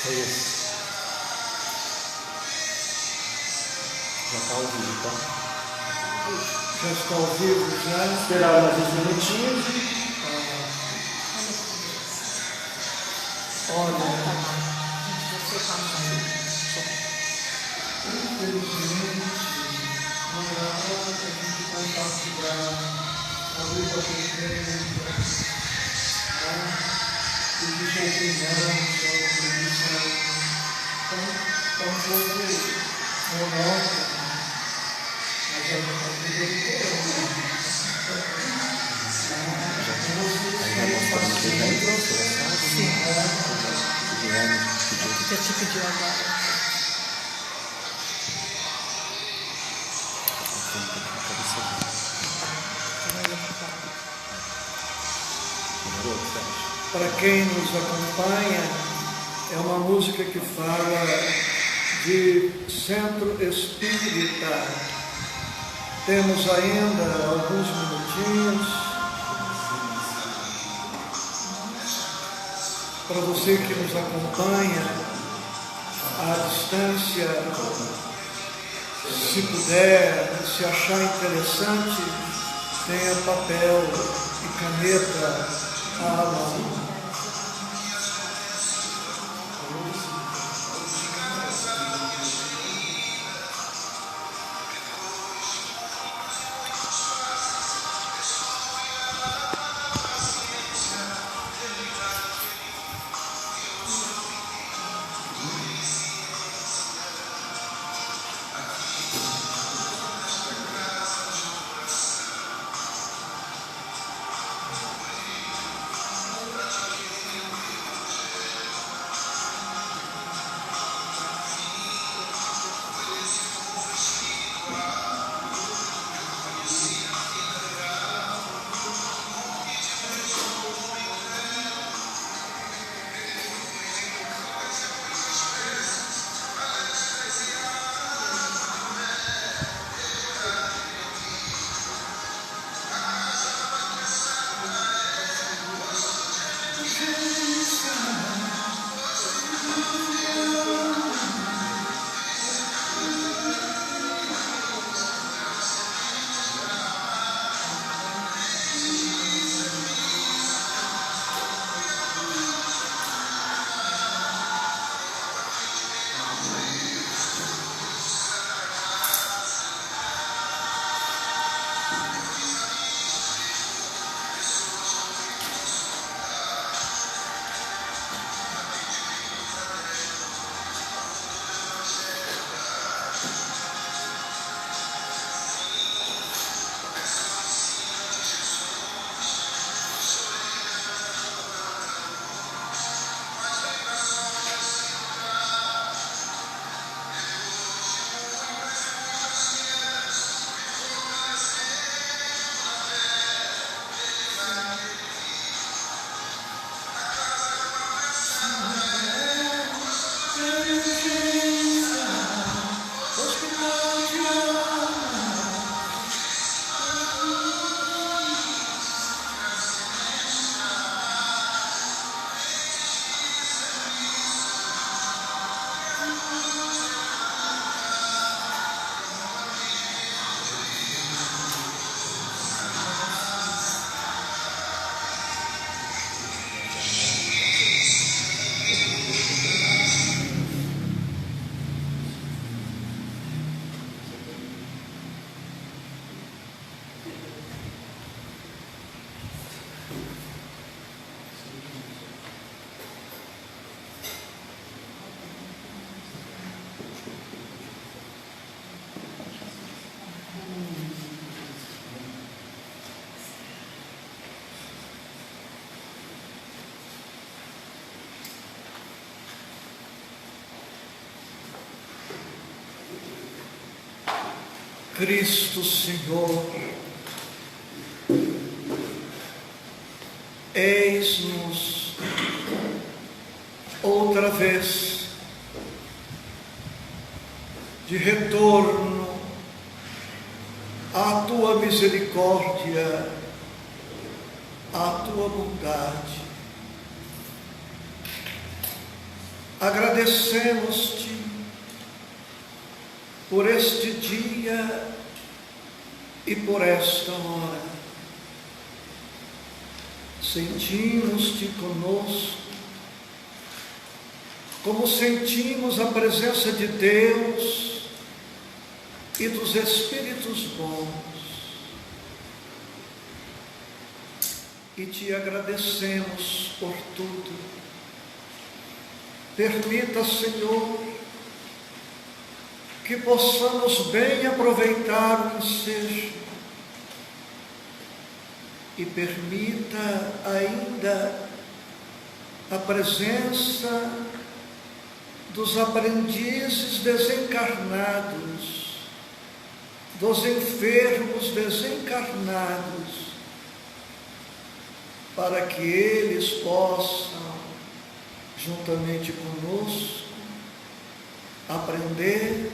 É isso. Já está ao vivo, tá? Já está ao vivo, já. Esperar mais uns minutinhos e... Olha, infelizmente, não dá para a gente compartilhar ao vivo a gente existe opinião, opinião, então, um pouco monótono, mas a gente Já te pediu agora. Para quem nos acompanha, é uma música que fala de centro espírita. Temos ainda alguns minutinhos para você que nos acompanha à distância, se puder, se achar interessante, tenha papel e caneta à mão. Cristo Senhor, eis-nos outra vez de retorno à tua misericórdia, à tua bondade. agradecemos-te por este dia e por esta hora. Sentimos-te conosco, como sentimos a presença de Deus e dos Espíritos bons. E te agradecemos por tudo. Permita, Senhor, que possamos bem aproveitar o ensejo e permita ainda a presença dos aprendizes desencarnados, dos enfermos desencarnados, para que eles possam, juntamente conosco, aprender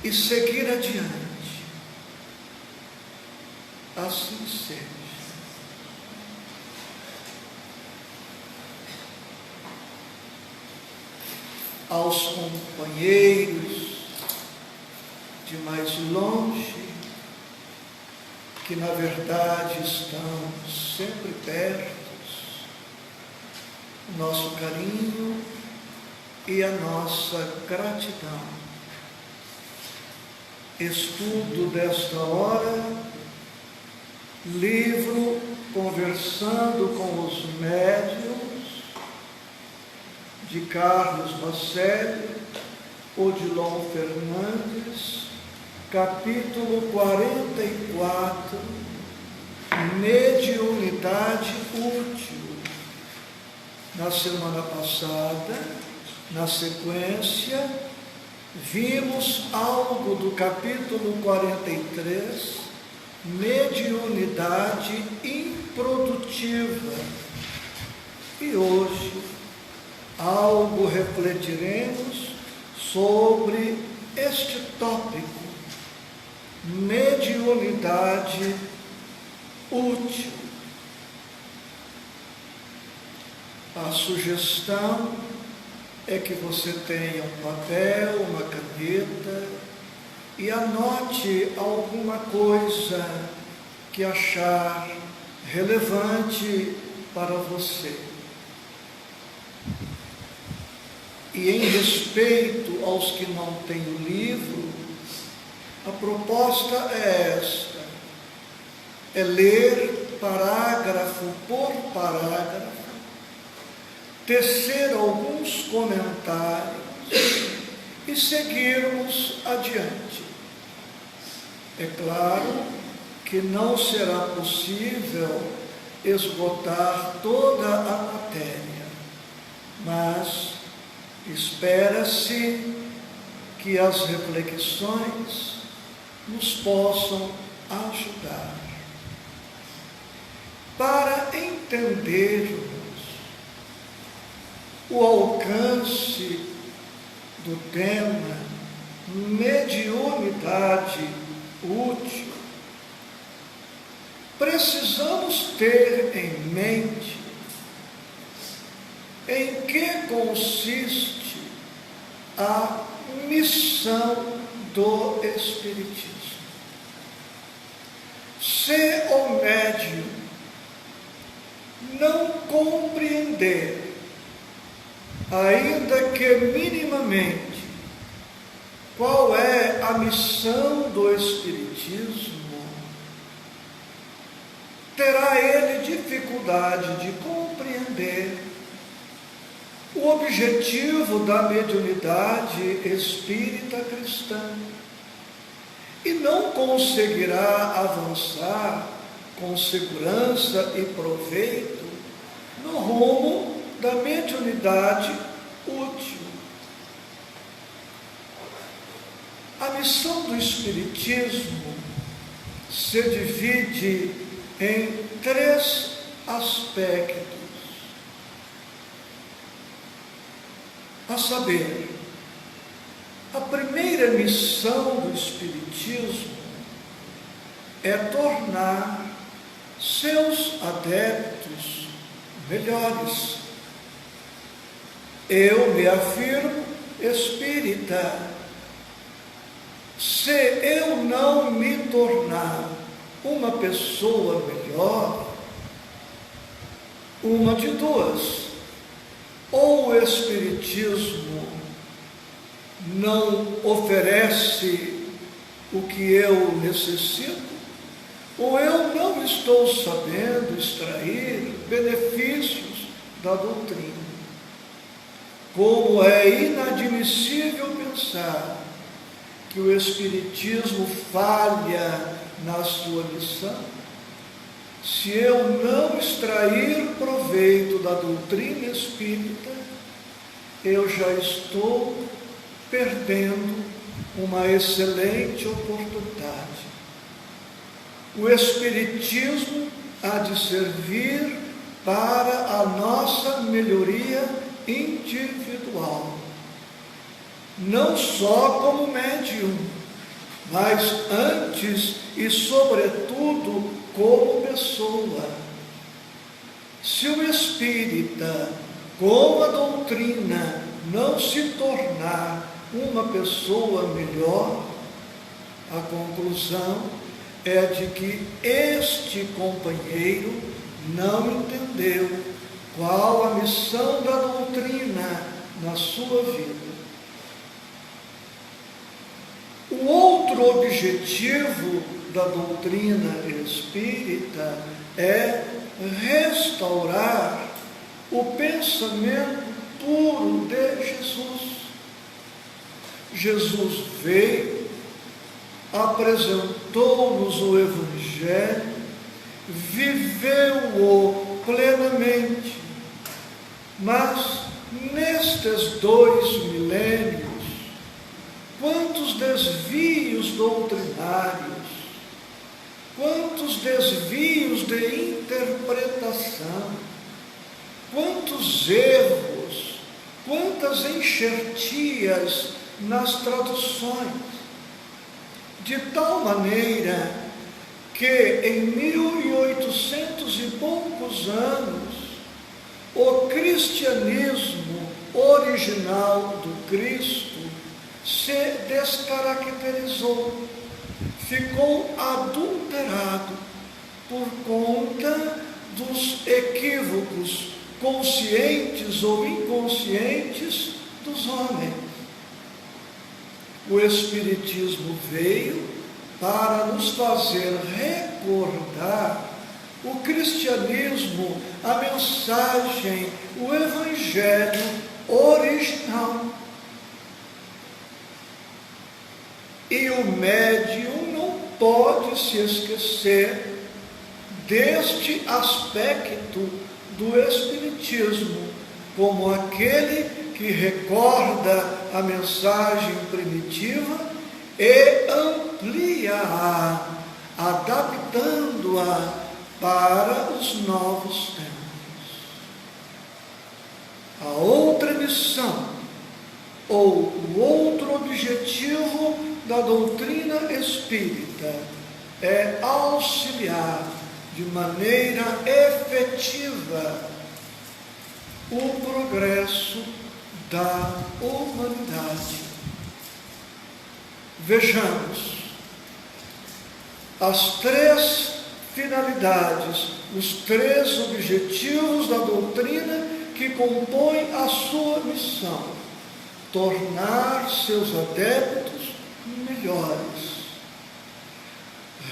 e seguir adiante. Assim seja. Aos companheiros de mais longe, que na verdade estão sempre perto, nosso carinho e a nossa gratidão. Estudo desta hora, livro Conversando com os Médiuns, de Carlos Bacelli, Odilon Fernandes, capítulo 44, Mediunidade Útil. Na semana passada, na sequência, vimos algo do capítulo 43, Mediunidade Improdutiva. E hoje, algo refletiremos sobre este tópico, mediunidade útil. A sugestão é que você tenha um papel, uma caneta e anote alguma coisa que achar relevante para você. E em respeito aos que não têm o livro, a proposta é esta: é ler parágrafo por parágrafo, tecer alguns comentários e seguirmos adiante. É claro que não será possível esgotar toda a matéria, mas espera-se que as reflexões nos possam ajudar. Para entendermos o alcance do tema mediunidade útil, precisamos ter em mente em que consiste a missão do Espiritismo. Se o médium não compreender, ainda que minimamente, qual é a missão do Espiritismo, terá ele dificuldade de compreender o objetivo da mediunidade espírita cristã e não conseguirá avançar com segurança e proveito no rumo da mediunidade útil. A missão do Espiritismo se divide em 3 aspectos, a saber, a primeira missão do Espiritismo é tornar seus adeptos melhores. Eu me afirmo espírita. Se eu não me tornar uma pessoa melhor, uma de duas: ou o Espiritismo não oferece o que eu necessito, ou eu não estou sabendo extrair benefícios da doutrina. Como é inadmissível pensar que o Espiritismo falha na sua missão, se eu não extrair proveito da doutrina espírita, eu já estou perdendo uma excelente oportunidade. O Espiritismo há de servir para a nossa melhoria individual, não só como médium, mas antes e sobretudo como pessoa. Se o espírita, com a doutrina, não se tornar uma pessoa melhor, a conclusão é de que este companheiro não entendeu qual a missão da doutrina na sua vida. O outro objetivo da doutrina espírita é restaurar o pensamento puro de Jesus. Jesus veio, apresentou-nos o Evangelho, viveu-o plenamente, mas nestes 2 milênios, quantos desvios doutrinários, quantos desvios de interpretação, quantos erros, quantas enxertias nas traduções, de tal maneira que em 1800 e poucos anos, o cristianismo original do Cristo se descaracterizou, ficou adulterado por conta dos equívocos conscientes ou inconscientes dos homens. O Espiritismo veio para nos fazer recordar o cristianismo, a mensagem, o Evangelho original. E o médium não pode se esquecer deste aspecto do Espiritismo, como aquele que recorda a mensagem primitiva e amplia-a, adaptando-a para os novos tempos. A outra missão, ou o outro objetivo da doutrina espírita é auxiliar de maneira efetiva o progresso da humanidade. Vejamos as 3 finalidades, os 3 objetivos da doutrina que compõem a sua missão: tornar seus adeptos melhores,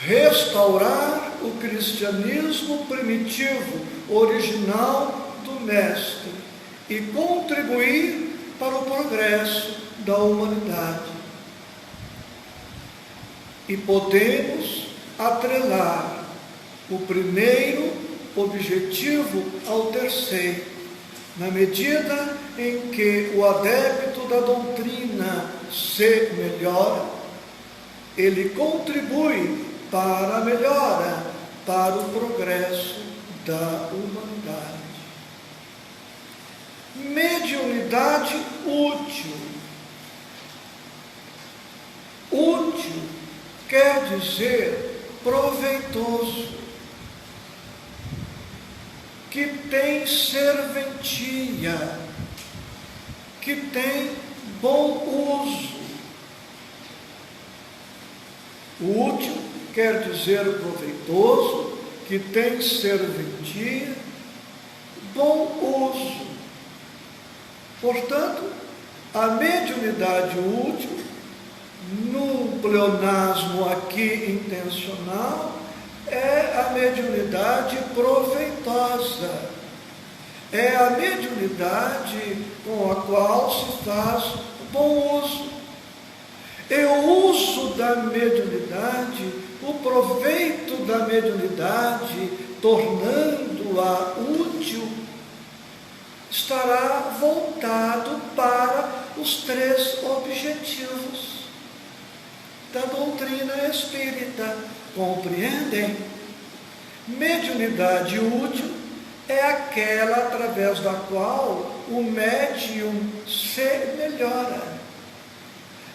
restaurar o cristianismo primitivo, original do Mestre, e contribuir para o progresso da humanidade. E podemos atrelar o primeiro objetivo ao terceiro, na medida em que o adepto da doutrina se melhora, ele contribui para a melhora, para o progresso da humanidade. Mediunidade útil. Útil quer dizer proveitoso, que tem serventia, que tem bom uso. Útil quer dizer proveitoso, que tem serventia, bom uso. Portanto, a mediunidade útil, no pleonasmo aqui intencional, é a mediunidade proveitosa. É a mediunidade com a qual se faz bom uso. E o uso da mediunidade, o proveito da mediunidade, tornando-a útil, estará voltado para os 3 objetivos da doutrina espírita. Compreendem? Mediunidade útil é aquela através da qual o médium se melhora.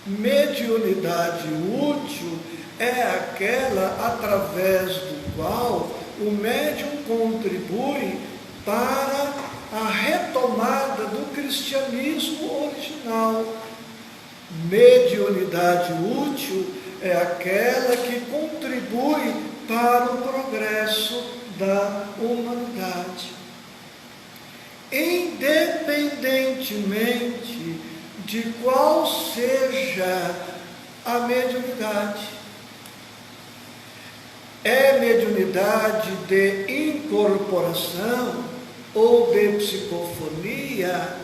Mediunidade útil é aquela através do qual o médium contribui para a retomada do cristianismo original. Mediunidade útil é aquela que contribui para o progresso da humanidade. Independentemente de qual seja a mediunidade. É mediunidade de incorporação ou de psicofonia,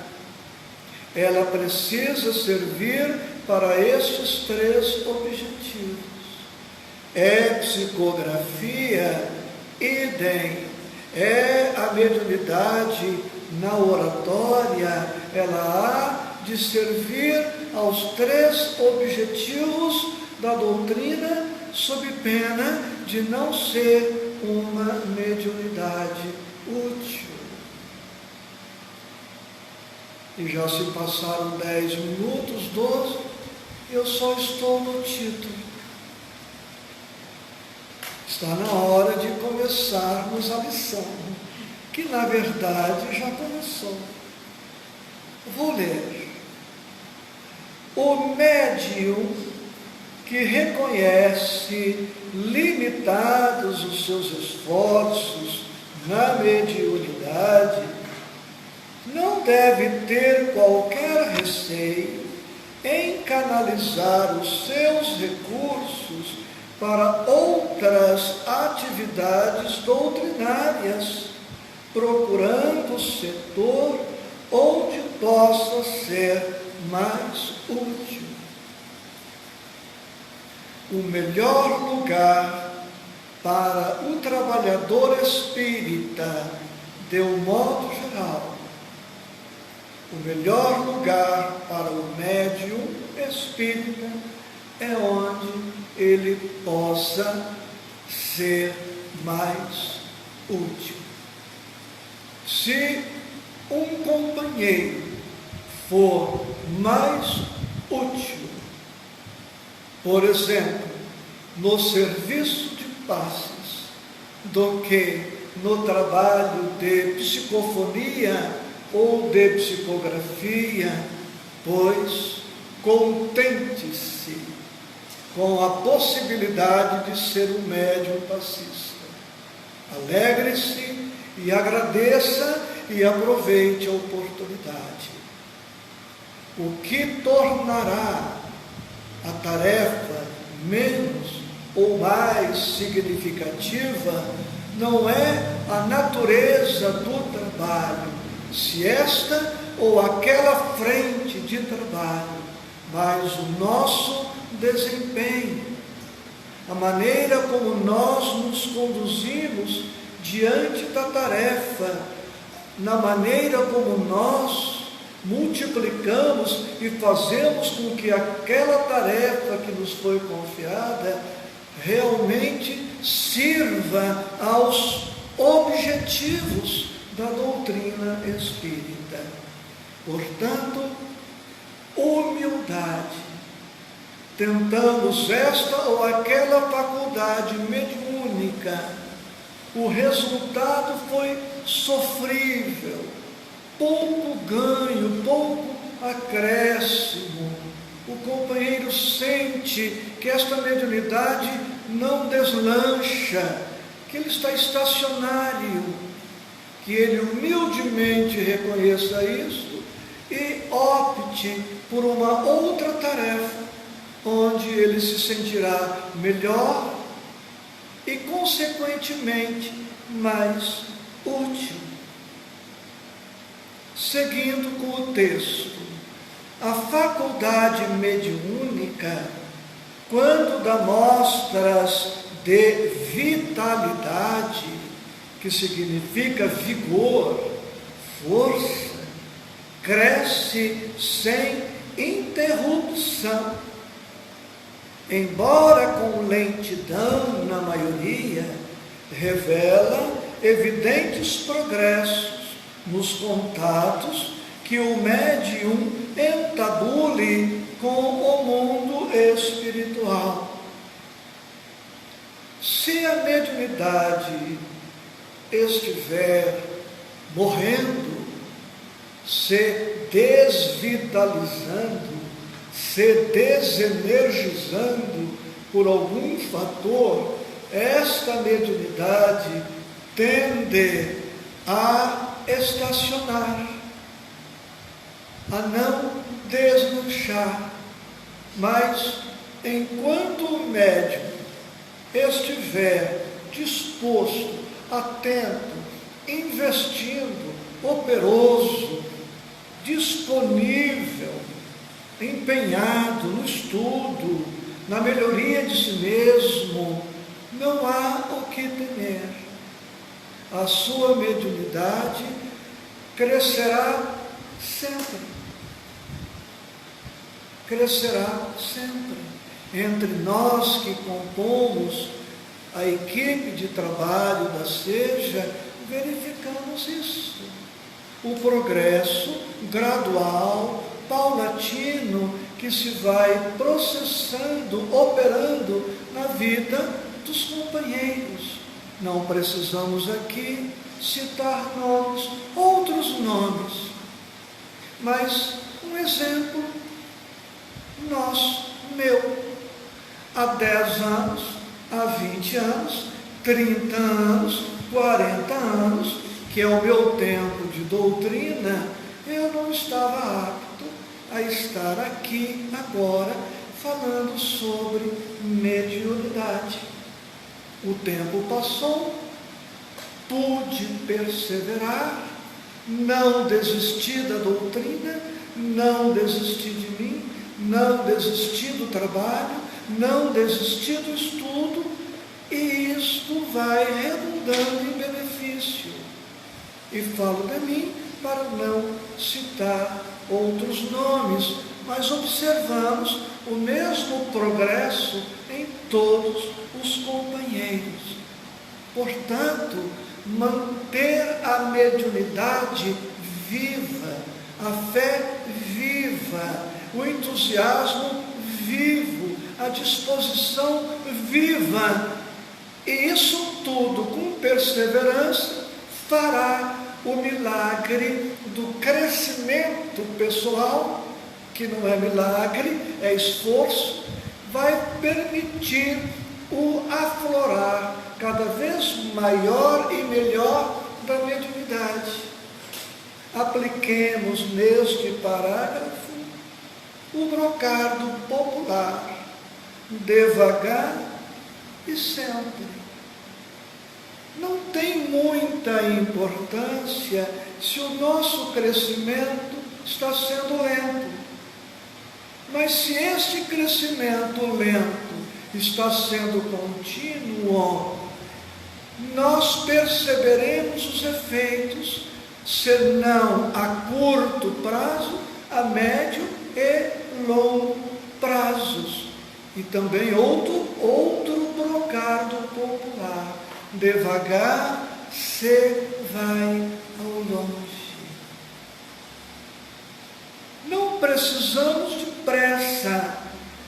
ela precisa servir para estes 3 objetivos. É psicografia, idem. É a mediunidade na oratória, ela há de servir aos 3 objetivos da doutrina, sob pena de não ser uma mediunidade útil. E já se passaram 10 minutos, 12, eu só estou no título. Está na hora de começarmos a lição, que na verdade já começou. Vou ler. O médium que reconhece limitados os seus esforços na mediunidade não deve ter qualquer receio em canalizar os seus recursos para outras atividades doutrinárias, procurando o setor onde possa ser mais útil. O melhor lugar para o trabalhador espírita, de um modo geral, o melhor lugar para o médium espírita é onde ele possa ser mais útil. Se um companheiro for mais útil, por exemplo, no serviço de passes, do que no trabalho de psicofonia ou de psicografia, pois contente-se com a possibilidade de ser um médium passista. Alegre-se e agradeça e aproveite a oportunidade. O que tornará a tarefa menos ou mais significativa não é a natureza do trabalho, se esta ou aquela frente de trabalho, mas o nosso desempenho, a maneira como nós nos conduzimos diante da tarefa, na maneira como nós multiplicamos e fazemos com que aquela tarefa que nos foi confiada realmente sirva aos objetivos da doutrina espírita. Portanto, humildade. Tentamos esta ou aquela faculdade mediúnica, o resultado foi sofrível, pouco ganho, pouco acréscimo. O companheiro sente que esta mediunidade não deslancha, que ele está estacionário, que ele humildemente reconheça isso e opte por uma outra tarefa, onde ele se sentirá melhor e, consequentemente, mais útil. Seguindo com o texto, a faculdade mediúnica, quando dá mostras de vitalidade, que significa vigor, força, cresce sem interrupção. Embora com lentidão na maioria, revela evidentes progressos nos contatos que o médium entabule com o mundo espiritual. Se a mediunidade estiver morrendo, se desvitalizando, se desenergizando por algum fator, esta mediunidade tende a estacionar, a não deslanchar. Mas enquanto o médium estiver disposto, atento, investindo, operoso, disponível, empenhado no estudo, na melhoria de si mesmo, não há o que temer. A sua mediunidade crescerá sempre. Crescerá sempre. Entre nós que compomos a equipe de trabalho da SEJA, verificamos isso. O progresso gradual, paulatino, que se vai processando, operando na vida dos companheiros. Não precisamos aqui citar nomes, outros nomes, mas um exemplo nosso, meu, há 10 anos, há 20 anos, 30 anos, 40 anos, que é o meu tempo de doutrina, eu não estava apto a estar aqui agora falando sobre mediunidade. O tempo passou, pude perseverar, não desisti da doutrina, não desisti de mim, não desisti do trabalho, não desisti do estudo, e isto vai redundando em benefício. E falo de mim para não citar outros nomes, mas observamos o mesmo progresso em todos os companheiros. Portanto, manter a mediunidade viva, a fé viva, o entusiasmo vivo, a disposição viva, e isso tudo com perseverança fará o milagre do crescimento pessoal, que não é milagre, é esforço, vai permitir o aflorar cada vez maior e melhor da mediunidade. Apliquemos neste parágrafo o brocardo popular, devagar e sempre. Não tem muita importância se o nosso crescimento está sendo lento. Mas se este crescimento lento está sendo contínuo, nós perceberemos os efeitos, senão a curto prazo, a médio e longo prazos. E também outro brocardo popular. Devagar se vai ao longe. Não precisamos de pressa,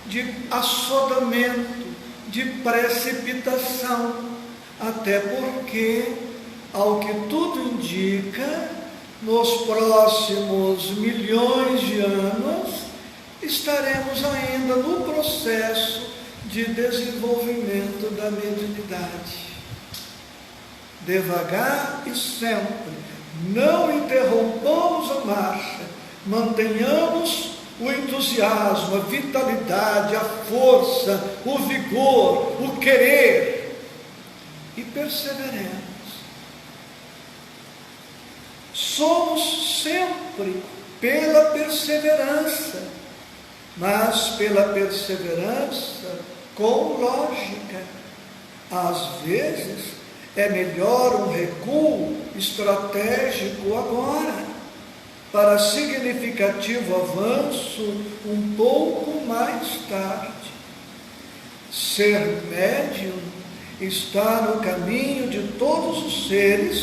de assodamento, de precipitação, até porque, ao que tudo indica, nos próximos milhões de anos, estaremos ainda no processo de desenvolvimento da mediunidade. Devagar e sempre, não interrompamos a marcha, mantenhamos o entusiasmo, a vitalidade, a força, o vigor, o querer, e perseveremos. Somos sempre pela perseverança, mas pela perseverança com lógica. Às vezes é melhor um recuo estratégico agora, para significativo avanço um pouco mais tarde. Ser médium está no caminho de todos os seres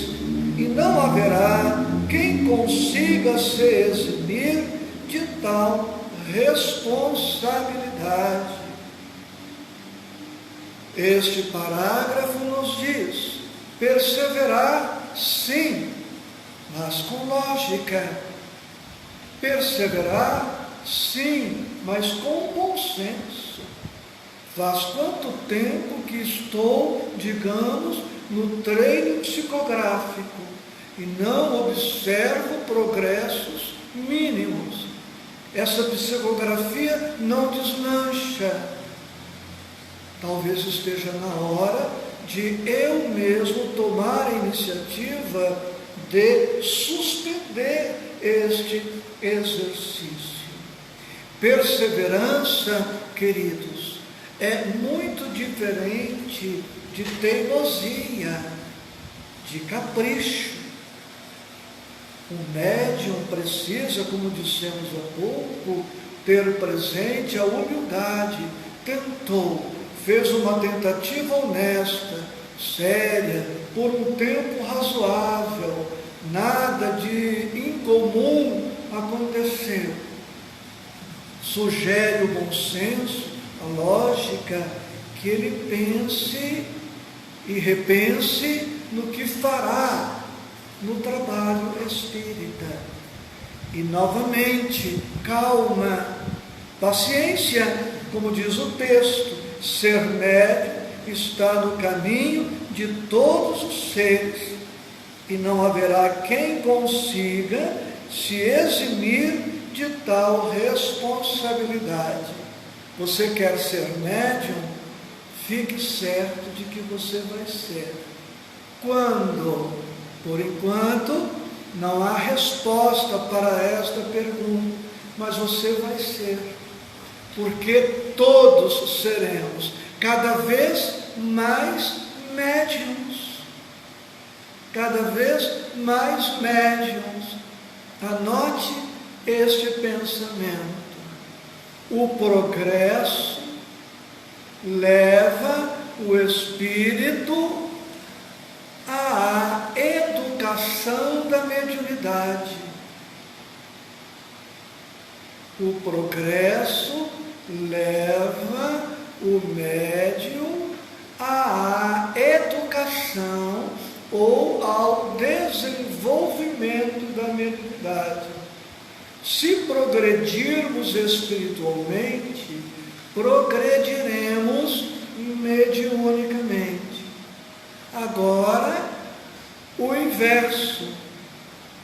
e não haverá quem consiga se eximir de tal responsabilidade. Este parágrafo nos diz: perseverar, sim, mas com lógica. Perseverar, sim, mas com bom senso. Faz quanto tempo que estou, digamos, no treino psicográfico e não observo progressos mínimos. Essa psicografia não deslancha. Talvez esteja na hora de eu mesmo tomar a iniciativa de suspender este exercício. Perseverança, queridos, é muito diferente de teimosia, de capricho. O médium precisa, como dissemos há pouco, ter presente a humildade. Tentou, fez uma tentativa honesta, séria, por um tempo razoável, nada de incomum aconteceu. Sugere o bom senso, a lógica, que ele pense e repense no que fará no trabalho espírita. E novamente, calma, paciência, como diz o texto, ser médium está no caminho de todos os seres, e não haverá quem consiga se eximir de tal responsabilidade. Você quer ser médium? Fique certo de que você vai ser. Quando? Por enquanto, não há resposta para esta pergunta, mas você vai ser, porque todos seremos cada vez mais médiuns, cada vez mais médiuns. Anote este pensamento: o progresso leva o espírito à educação da mediunidade. O progresso leva o médium à educação ou ao desenvolvimento da mediunidade. Se progredirmos espiritualmente, progrediremos mediunicamente. Agora, o inverso.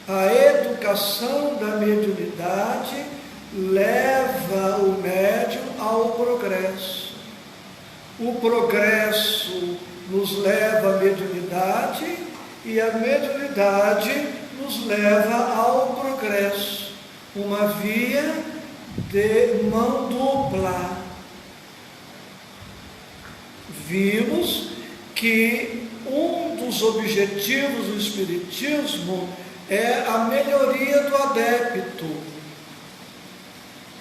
A educação da mediunidade leva o médium ao progresso. O progresso nos leva à mediunidade e a mediunidade nos leva ao progresso. Uma via de mão dupla. Vimos que um dos objetivos do Espiritismo é a melhoria do adepto.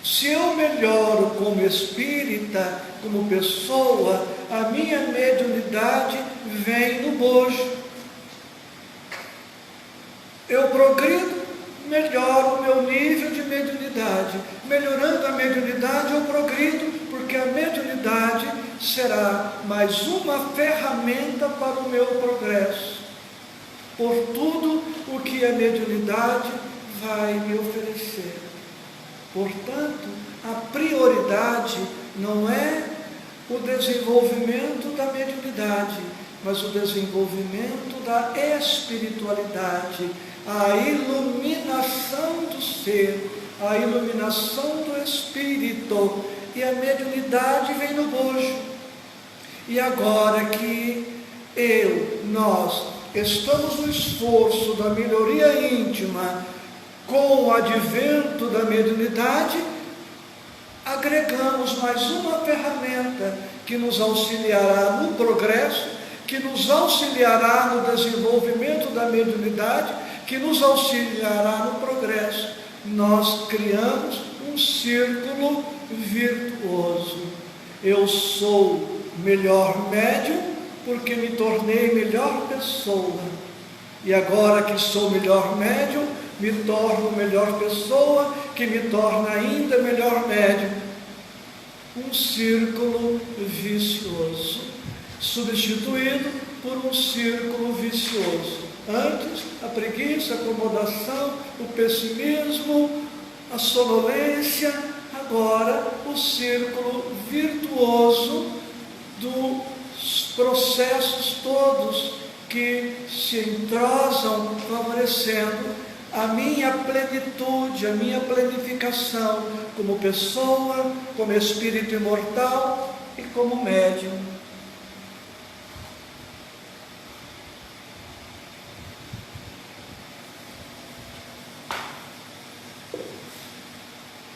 Se eu melhoro como espírita, como pessoa, a minha mediunidade vem no bojo. Eu progrido, melhoro o meu nível de mediunidade. Melhorando a mediunidade, eu progrido, porque a mediunidade será mais uma ferramenta para o meu progresso. por tudo o que a mediunidade vai me oferecer. Portanto, a prioridade não é o desenvolvimento da mediunidade, mas o desenvolvimento da espiritualidade, a iluminação do ser, a iluminação do espírito. E a mediunidade vem no bojo. E agora que nós estamos no esforço da melhoria íntima, com o advento da mediunidade, agregamos mais uma ferramenta que nos auxiliará no progresso, que nos auxiliará no desenvolvimento da mediunidade, que nos auxiliará no progresso. Nós criamos um círculo virtuoso. Eu sou melhor médium porque me tornei melhor pessoa. E agora que sou melhor médium, me torno melhor pessoa, que me torna ainda melhor médium. Um círculo vicioso, substituído por um círculo vicioso. Antes, a preguiça, a acomodação, o pessimismo, a sonolência. Agora, o círculo virtuoso dos processos todos que se entrosam, favorecendo a minha plenitude, a minha planificação como pessoa, como espírito imortal e como médium.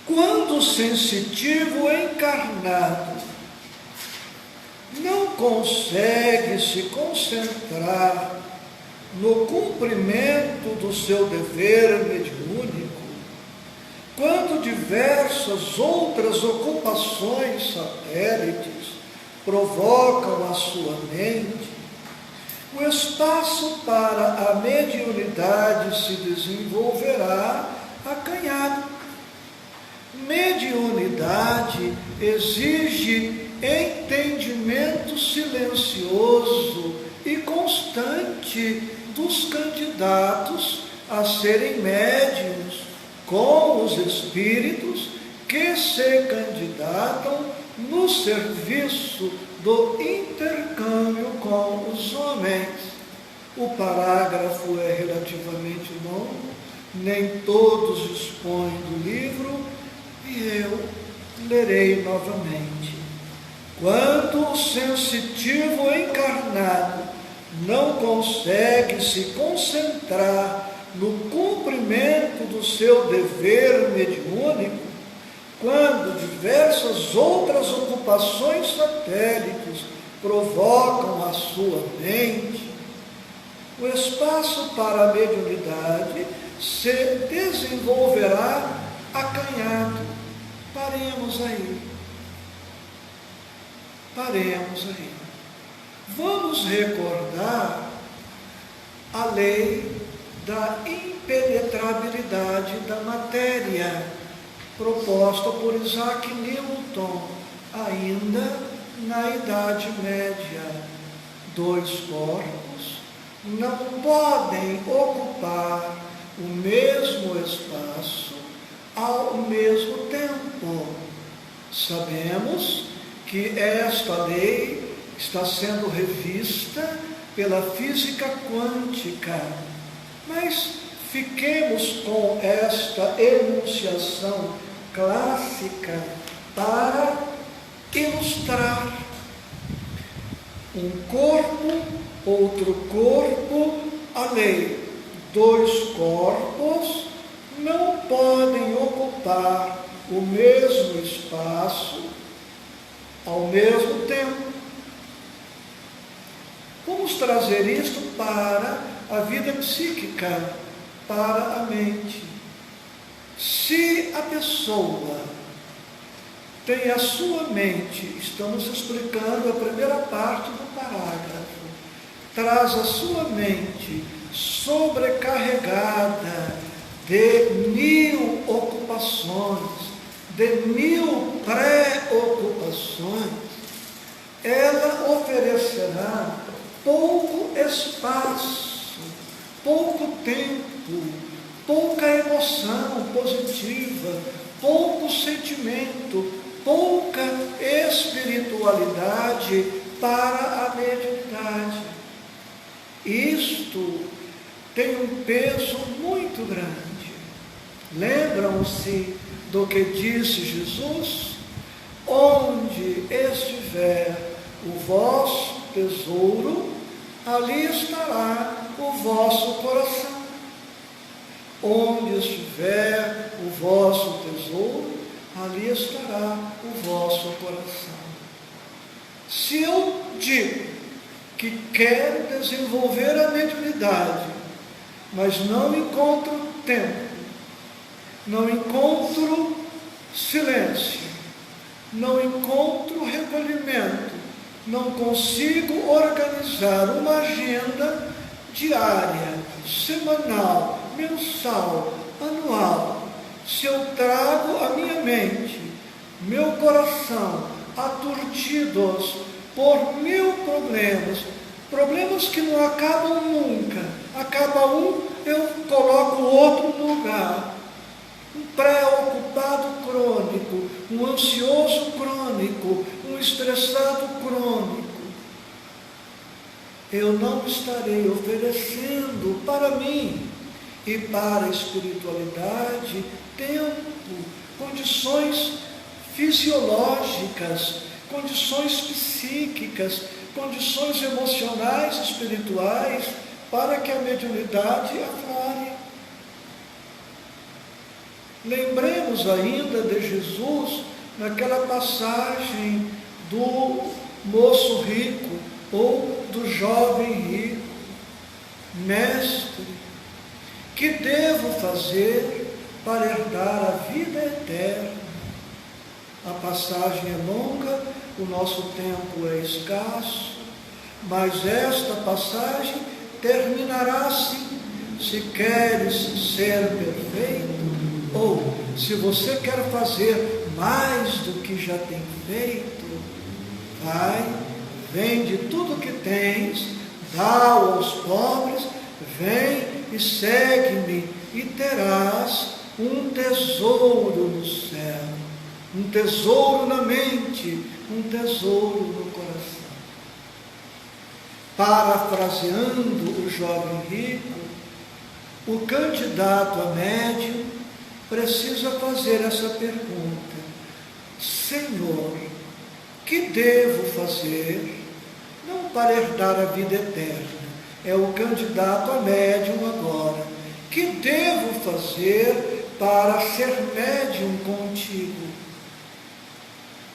Quando o sensitivo encarnado não consegue se concentrar no cumprimento do seu dever mediúnico, quando diversas outras ocupações satélites provocam a sua mente, o espaço para a mediunidade se desenvolverá acanhado. Mediunidade exige entendimento silencioso e constante dos candidatos a serem médiuns com os espíritos que se candidatam no serviço do intercâmbio com os homens. O parágrafo é relativamente longo, nem todos dispõem do livro, e eu lerei novamente. Quando o sensitivo encarnado não consegue se concentrar no cumprimento do seu dever mediúnico, quando diversas outras ocupações satélites provocam a sua mente, o espaço para a mediunidade se desenvolverá acanhado. Paremos aí. Paremos aí. Vamos recordar a lei da impenetrabilidade da matéria, proposta por Isaac Newton, ainda na Idade Média. Dois corpos não podem ocupar o mesmo espaço ao mesmo tempo. Sabemos que esta lei está sendo revista pela física quântica, mas fiquemos com esta enunciação clássica para ilustrar. Um corpo, outro corpo, a lei. Dois corpos não podem ocupar o mesmo espaço ao mesmo tempo. Vamos trazer isto para a vida psíquica, para a mente. Se a pessoa tem a sua mente, estamos explicando a primeira parte do parágrafo, traz a sua mente sobrecarregada de 1000 ocupações, de 1000 preocupações, ela oferecerá pouco espaço pouco tempo, pouca emoção positiva, pouco sentimento, pouca espiritualidade para a mediunidade. Isto tem um peso muito grande. Lembram-se do que disse Jesus? Onde estiver o vosso tesouro, ali estará o vosso coração. Onde estiver o vosso tesouro, ali estará o vosso coração. Se eu digo que quero desenvolver a mediunidade, mas não encontro tempo, não encontro silêncio, não encontro recolhimento, não consigo organizar uma agenda diária, semanal, mensal, anual, se eu trago a minha mente, meu coração aturdidos por 1000 problemas que não acabam nunca, acaba um, eu coloco o outro no lugar, um preocupado crônico, um ansioso crônico, um estressado crônico, eu não estarei oferecendo para mim e para a espiritualidade tempo, condições fisiológicas, condições psíquicas, condições emocionais, espirituais, para que a mediunidade aflore. Lembremos ainda de Jesus naquela passagem do moço rico ou do jovem rico. Mestre, que devo fazer para herdar a vida eterna? A passagem é longa, o nosso tempo é escasso, mas esta passagem terminará assim: se queres ser perfeito, ou se você quer fazer mais do que já tem feito, vai, vende tudo que tens, dá aos pobres, vem e segue-me, e terás um tesouro no céu, um tesouro na mente, um tesouro no coração. Parafraseando o jovem rico, o candidato a médium precisa fazer essa pergunta: Senhor, que devo fazer? Não para herdar a vida eterna, é o candidato a médium agora. Que devo fazer para ser médium contigo?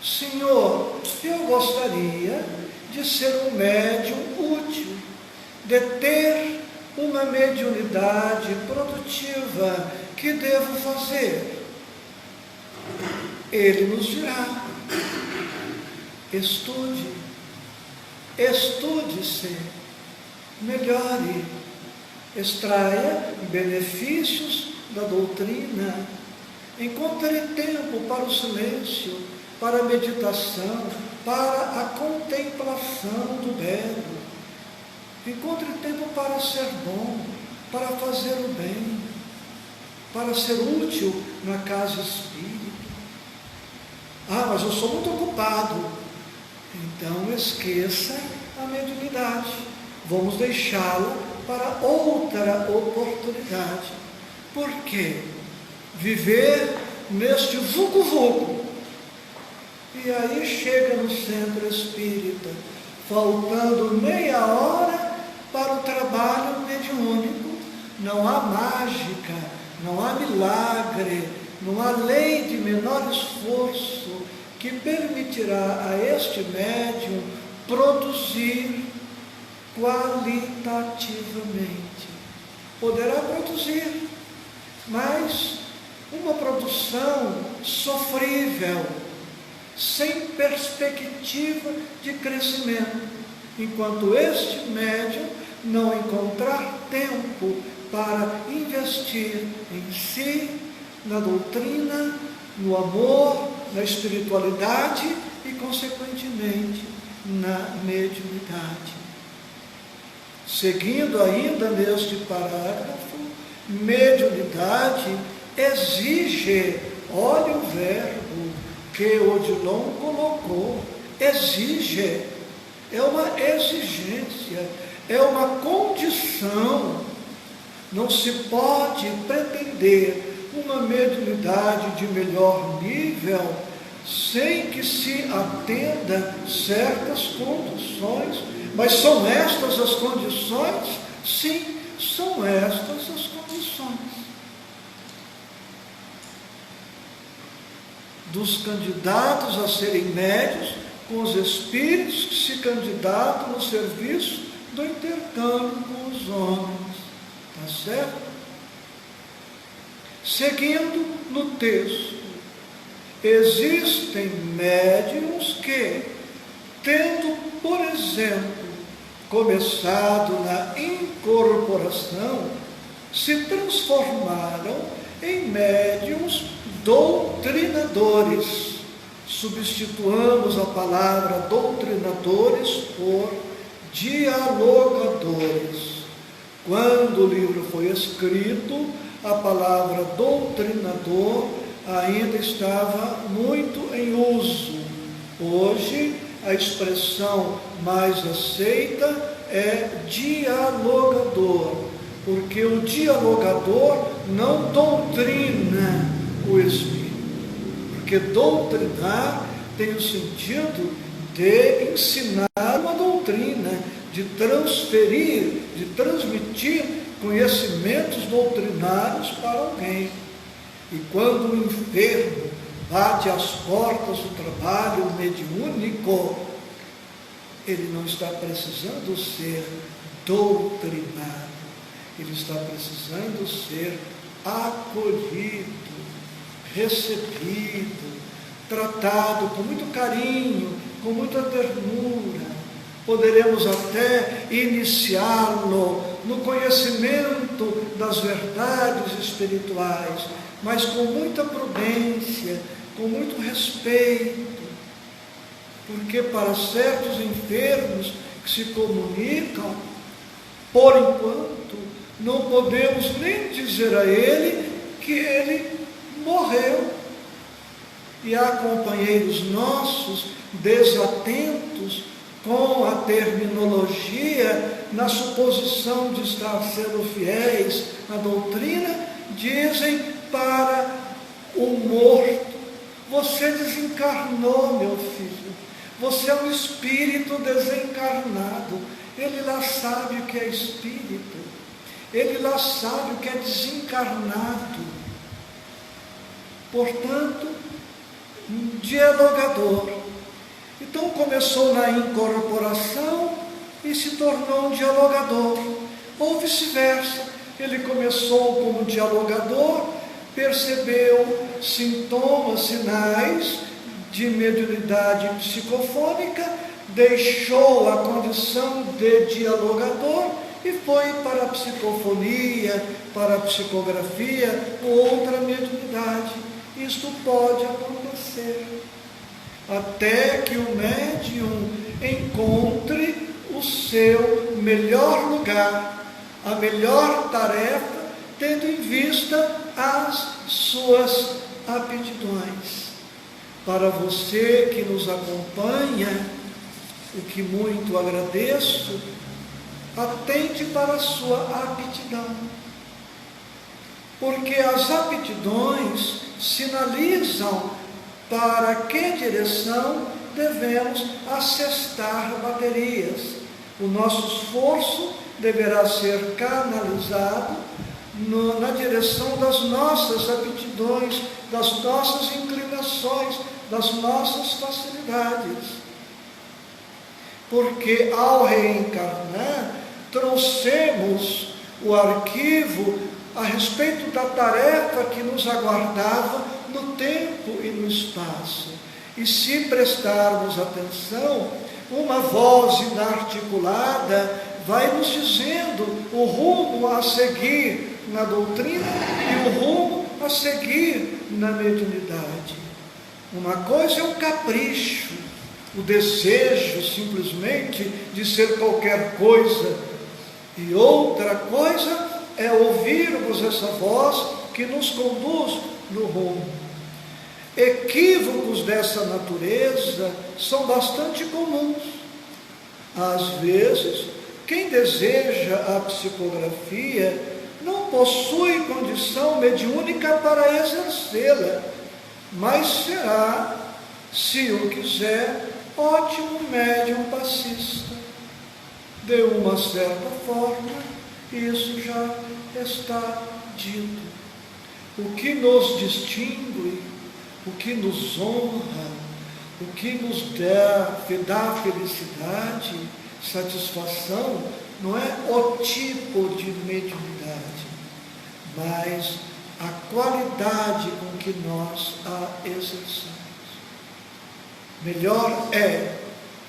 Senhor, eu gostaria de ser um médium útil, de ter uma mediunidade produtiva. Que devo fazer? Ele nos dirá: estude-se, melhore, extraia benefícios da doutrina, encontre tempo para o silêncio, para a meditação, para a contemplação do belo. Encontre tempo para ser bom, para fazer o bem, para ser útil na casa espírita. Ah, mas eu sou muito ocupado. Então esqueça a mediunidade. Vamos deixá-la para outra oportunidade. Por quê? Viver neste vucu-vucu. E aí chega no centro espírita, faltando meia hora para o trabalho mediúnico. Não há mágica, não há milagre, não há lei de menor esforço que permitirá a este médium produzir qualitativamente. Poderá produzir, mas uma produção sofrível, sem perspectiva de crescimento, enquanto este médium não encontrar tempo para investir em si, na doutrina, no amor, na espiritualidade e, consequentemente, na mediunidade. Seguindo ainda neste parágrafo, mediunidade exige, olha o verbo que Odilon colocou, exige, é uma exigência, é uma condição. Não se pode pretender uma mediunidade de melhor nível sem que se atenda certas condições. Mas são estas as condições? Sim, são estas as condições. Dos candidatos a serem médios com os espíritos que se candidatam no serviço do intercâmbio com os homens. Está certo? Seguindo no texto, existem médiuns que, tendo, por exemplo, começado na incorporação, se transformaram em médiuns doutrinadores. Substituamos a palavra doutrinadores por dialogadores. Quando o livro foi escrito, a palavra doutrinador ainda estava muito em uso. Hoje, a expressão mais aceita é dialogador, porque o dialogador não doutrina o espírito, porque doutrinar tem o sentido de ensinar uma doutrina, de transferir, de transmitir conhecimentos doutrinários para alguém. E quando o enfermo bate às portas do trabalho mediúnico, ele não está precisando ser doutrinado, ele está precisando ser acolhido, recebido, tratado com muito carinho, com muita ternura. Poderemos até iniciá-lo no conhecimento das verdades espirituais, mas com muita prudência, com muito respeito, porque para certos enfermos que se comunicam, por enquanto, não podemos nem dizer a ele que ele morreu. E há companheiros nossos desatentos com a terminologia, na suposição de estar sendo fiéis à doutrina, dizem para o morto: você desencarnou, meu filho, você é um espírito desencarnado. Ele lá sabe o que é espírito, ele lá sabe o que é desencarnado. Portanto, um dialogador. Então começou na incorporação e se tornou um dialogador, ou vice-versa. Ele começou como dialogador, percebeu sintomas, sinais de mediunidade psicofônica, deixou a condição de dialogador e foi para a psicofonia, para a psicografia, outra mediunidade. Isto pode acontecer, até que o médium encontre o seu melhor lugar, a melhor tarefa, tendo em vista as suas aptidões. Para você que nos acompanha, o que muito agradeço, atente para a sua aptidão, porque as aptidões sinalizam para que direção devemos assestar baterias. O nosso esforço deverá ser canalizado na direção das nossas aptidões, das nossas inclinações, das nossas facilidades. Porque ao reencarnar, trouxemos o arquivo a respeito da tarefa que nos aguardava no tempo e no espaço. E se prestarmos atenção, uma voz inarticulada vai nos dizendo o rumo a seguir na doutrina e o rumo a seguir na mediunidade. Uma coisa é o capricho, o desejo simplesmente de ser qualquer coisa, E outra coisa é ouvirmos essa voz que nos conduz no rumo. Equívocos dessa natureza são bastante comuns. Às vezes, quem deseja a psicografia não possui condição mediúnica para exercê-la, mas será, se o quiser, ótimo médium passista. De uma certa forma, isso já está dito. O que nos distingue, o que nos honra, o que nos dá felicidade, satisfação, não é o tipo de mediunidade, mas a qualidade com que nós a exercemos. Melhor é,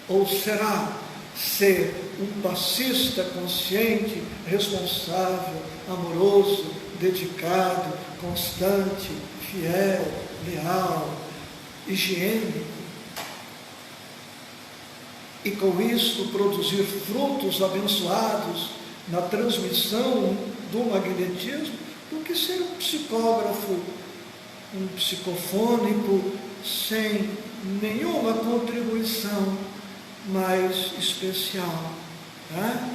ou será, ser um passista consciente, responsável, amoroso, dedicado, constante, fiel, leal, higiênico, e com isso produzir frutos abençoados na transmissão do magnetismo, do que ser um psicógrafo, um psicofônico sem nenhuma contribuição mais especial. Tá?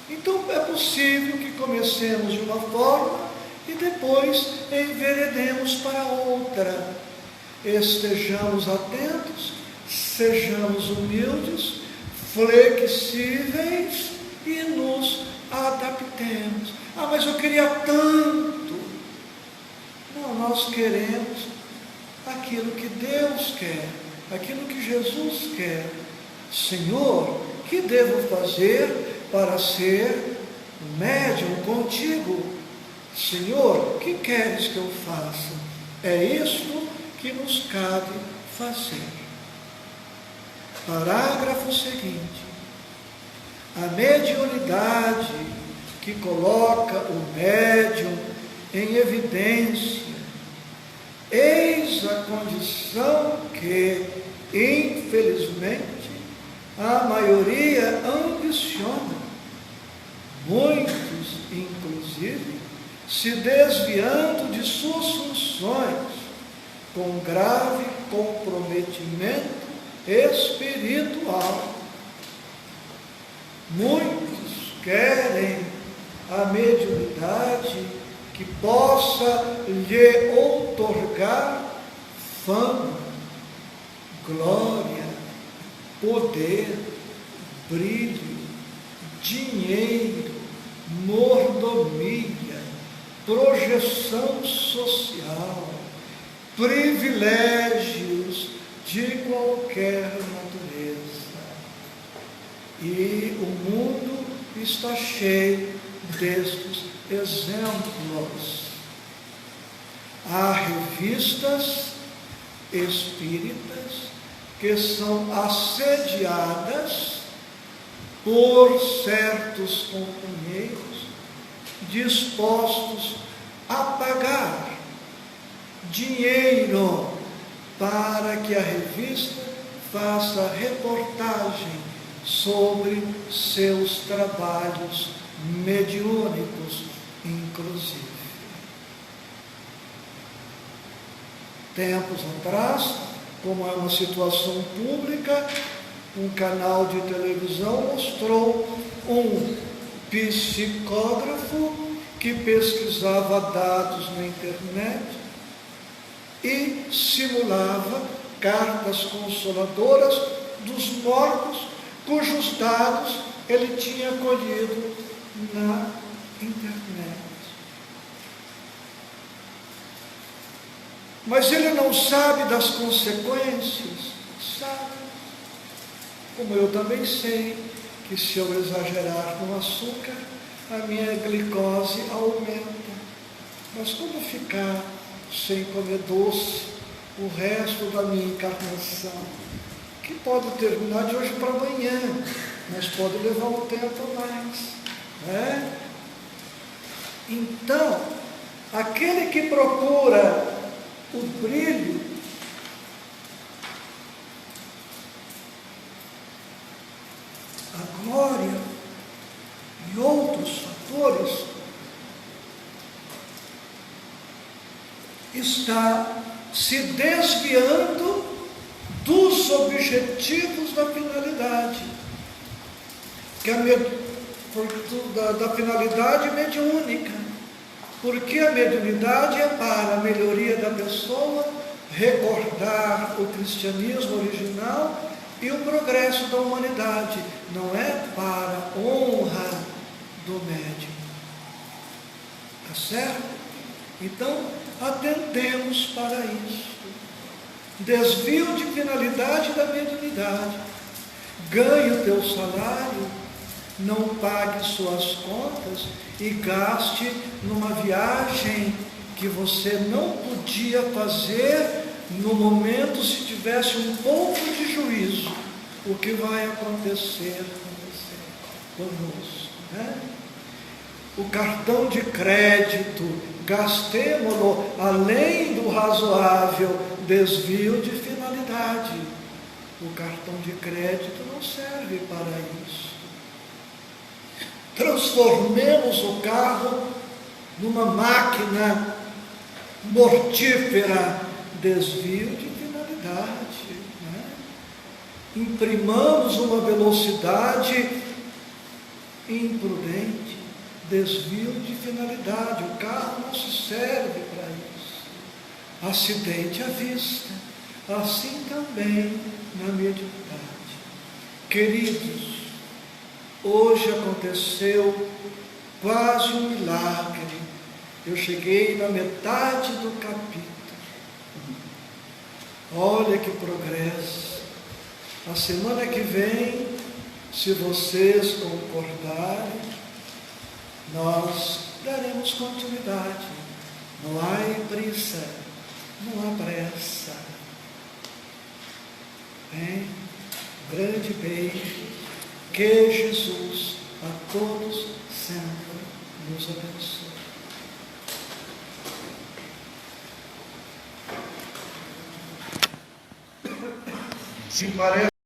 Então é possível que comecemos de uma forma e depois enveredemos para outra. Estejamos atentos, sejamos humildes, flexíveis e nos adaptemos. Ah, mas eu queria tanto. Não, nós queremos aquilo que Deus quer, aquilo que Jesus quer. Senhor, que devo fazer para ser médium contigo? Senhor, que queres que eu faça? É isso que nos cabe fazer. Parágrafo seguinte. A mediunidade que coloca o médium em evidência, eis a condição que, infelizmente, a maioria ambiciona. Muitos, inclusive, se desviando de suas funções, com grave comprometimento espiritual. Muitos querem a mediunidade que possa lhe outorgar fama, glória, poder, brilho, dinheiro, mordomia, projeção social, privilégios de qualquer natureza. E o mundo está cheio destes exemplos. Há revistas espíritas que são assediadas por certos companheiros dispostos a pagar dinheiro para que a revista faça reportagem sobre seus trabalhos mediúnicos, inclusive. Tempos atrás, como é uma situação pública, um canal de televisão mostrou um psicógrafo que pesquisava dados na internet e simulava cartas consoladoras dos mortos, cujos dados ele tinha colhido na internet. Mas ele não sabe das consequências? Sabe. Como eu também sei que se eu exagerar no açúcar, a minha glicose aumenta. Mas como ficar sem comer doce o resto da minha encarnação? Que pode terminar de hoje para amanhã, mas pode levar um tempo mais. Né? Então, aquele que procura o brilho, a glória e outros está se desviando dos objetivos da finalidade, da finalidade mediúnica, porque a mediunidade é para a melhoria da pessoa, recordar o cristianismo original e o progresso da humanidade, não é para a honra do médium. Tá certo? Então, atentemos para isso. Desvio de finalidade da mediunidade. Ganhe o teu salário, não pague suas contas e gaste numa viagem que você não podia fazer no momento se tivesse um pouco de juízo. O que vai acontecer com você, conosco, né? O cartão de crédito, gastemo-lo além do razoável, desvio de finalidade. O cartão de crédito não serve para isso. Transformemos o carro numa máquina mortífera, desvio de finalidade, né? Imprimamos uma velocidade imprudente, desvio de finalidade. O carro não se serve para isso. Acidente à vista, assim também na mediunidade. Queridos, hoje aconteceu quase um milagre. Eu cheguei na metade do capítulo. Olha que progresso. A semana que vem, se vocês concordarem, nós daremos continuidade. Não há pressa, não há pressa. Bem, grande beijo. Que Jesus a todos sempre nos abençoe. Se parece